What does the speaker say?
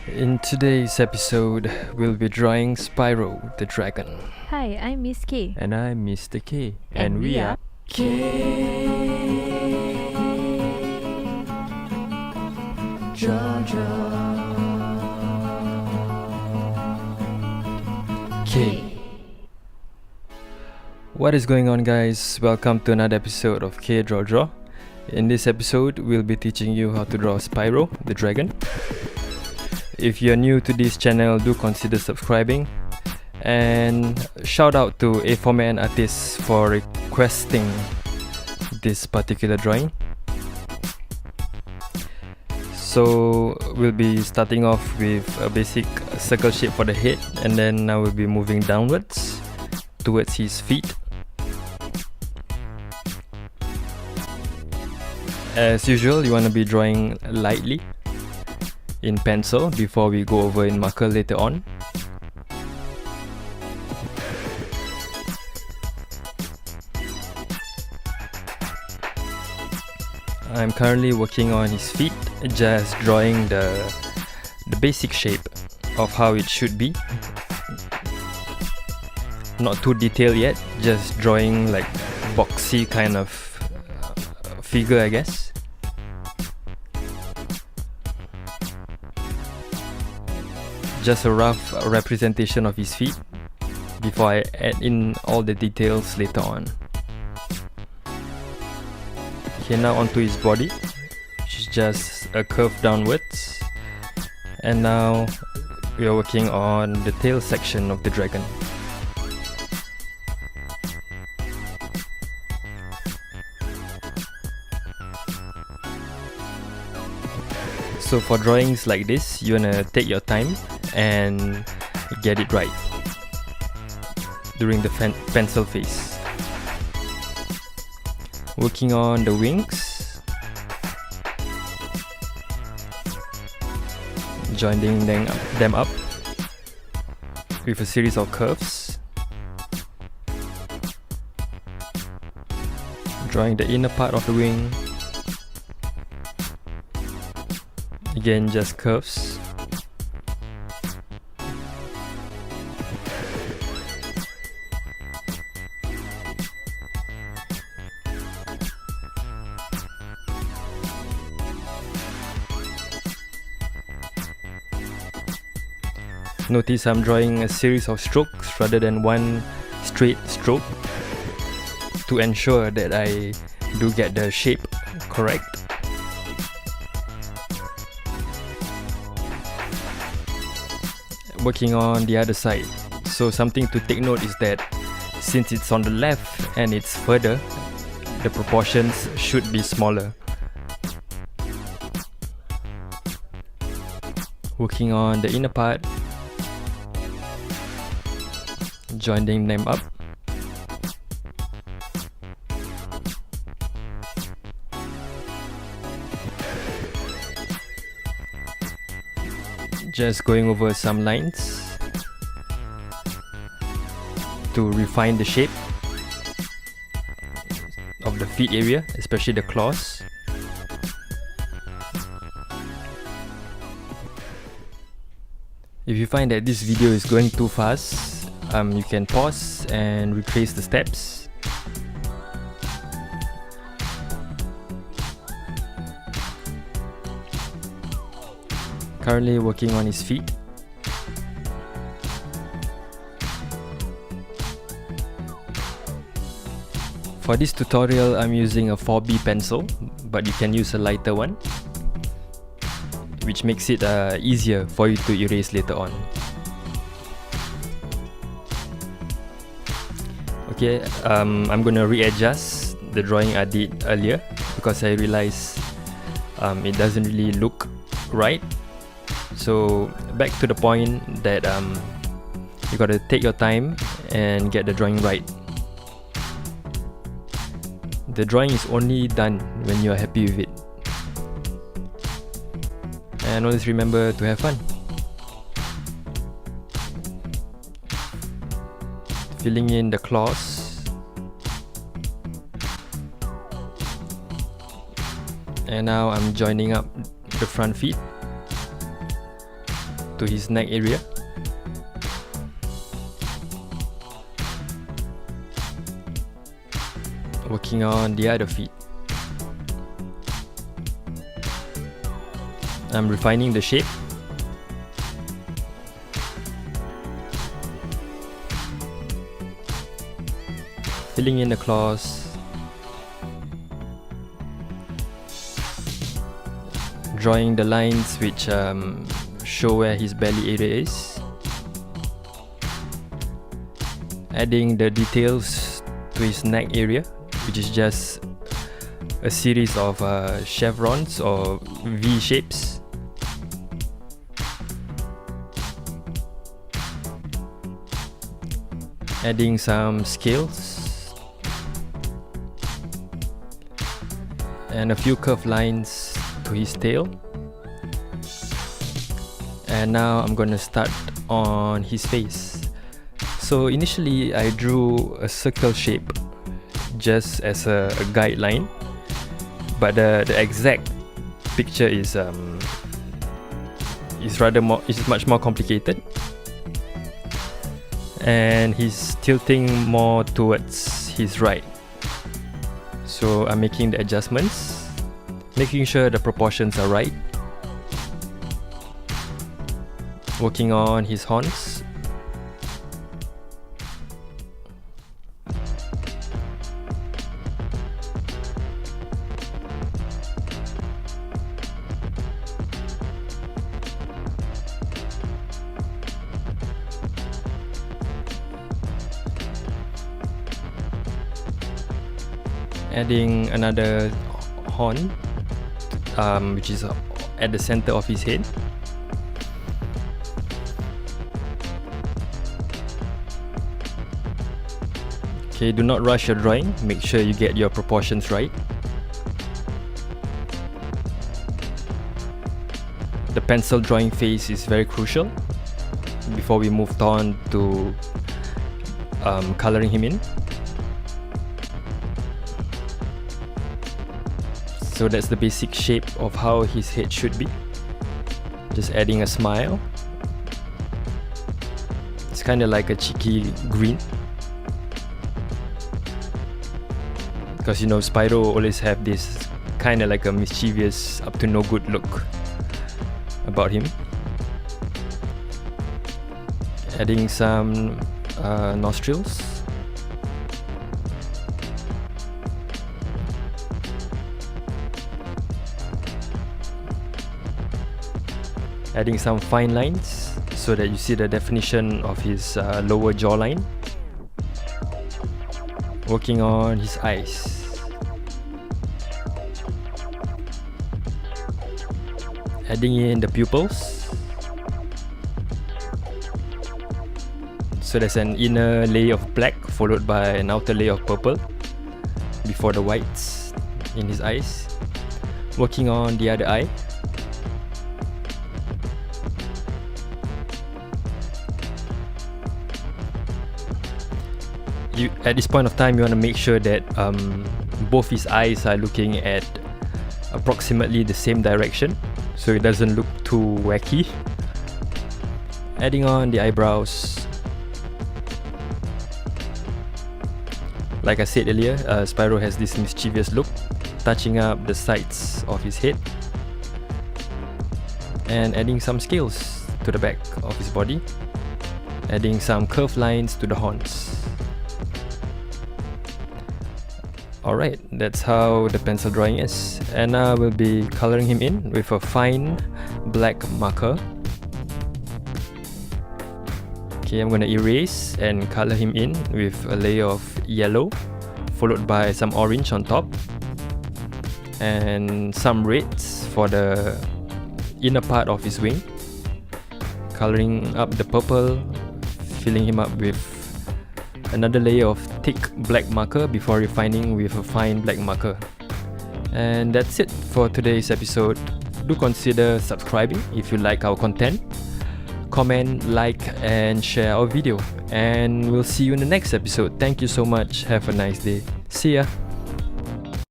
In today's episode, we'll be drawing Spyro the dragon. Hi, I'm Miss K. And I'm Mr. K. And we are K. What is going on, guys? Welcome to another episode of KDrawDraw. In this episode, we'll be teaching you how to draw Spyro the dragon. If you're new to this channel, do consider subscribing. And shout out to A4Man Artist for requesting this particular drawing. So we'll be starting off with a basic circle shape for the head, and then I will be moving downwards towards his feet. As usual, you want to be drawing lightly in pencil before we go over in marker later on. I'm currently working on his feet, just drawing the basic shape of how it should be. Not too detailed yet, just drawing like boxy kind of figure, I guess. Just a rough representation of his feet before I add in all the details later on. Okay, now onto his body, which is just a curve downwards. And now we are working on the tail section of the dragon. So for drawings like this, you wanna take your time and get it right during the pencil phase. Working on the wings, joining them up with a series of curves, drawing the inner part of the wing. Again, just curves. Notice I'm drawing a series of strokes rather than one straight stroke to ensure that I do get the shape correct. Working on the other side. So something to take note is that since it's on the left and it's further, the proportions should be smaller. Working on the inner part, joining them up. Just going over some lines to refine the shape of the feet area, especially the claws. If you find that this video is going too fast, you can pause and retrace the steps. Currently working on his feet. For this tutorial, I'm using a 4B pencil, but you can use a lighter one, which makes it easier for you to erase later on. Okay, I'm gonna readjust the drawing I did earlier because I realized it doesn't really look right. So back to the point that you gotta take your time and get the drawing right. The drawing is only done when you're happy with it. And always remember to have fun. Filling in the claws. And now I'm joining up the front feet. to his neck area. Working on the other feet. I'm refining the shape. Filling in the claws. Drawing the lines which show where his belly area is. Adding the details to his neck area, which is just a series of chevrons or V shapes. Adding some scales and a few curved lines to his tail. And now I'm gonna start on his face. So initially I drew a circle shape just as a guideline, but the exact picture is much more complicated, and he's tilting more towards his right. So I'm making the adjustments, making sure the proportions are right. Working on his horns. Adding another horn, which is at the center of his head. Okay, do not rush your drawing, make sure you get your proportions right. The pencil drawing phase is very crucial before we moved on to coloring him in. So that's the basic shape of how his head should be. Just adding a smile. It's kind of like a cheeky grin. Because you know, Spyro always have this kind of like a mischievous, up to no good look about him. Adding some nostrils. Adding some fine lines so that you see the definition of his lower jawline. Working on his eyes. Adding in the pupils. So there's an inner layer of black followed by an outer layer of purple before the whites in his eyes. Working on the other eye. At this point of time, you want to make sure that both his eyes are looking at approximately the same direction, so it doesn't look too wacky. Adding on the eyebrows. Like I said earlier, Spyro has this mischievous look, touching up the sides of his head. And adding some scales to the back of his body. Adding some curved lines to the horns. Alright, that's how the pencil drawing is, and now we'll be coloring him in with a fine black marker. Okay, I'm gonna erase and color him in with a layer of yellow, followed by some orange on top, and some reds for the inner part of his wing. Coloring up the purple, filling him up with another layer of thick black marker before refining with a fine black marker. And that's it for today's episode. Do consider subscribing if you like our content. Comment, like and share our video, and we'll see you in the next episode. Thank you so much. Have a nice day. See ya.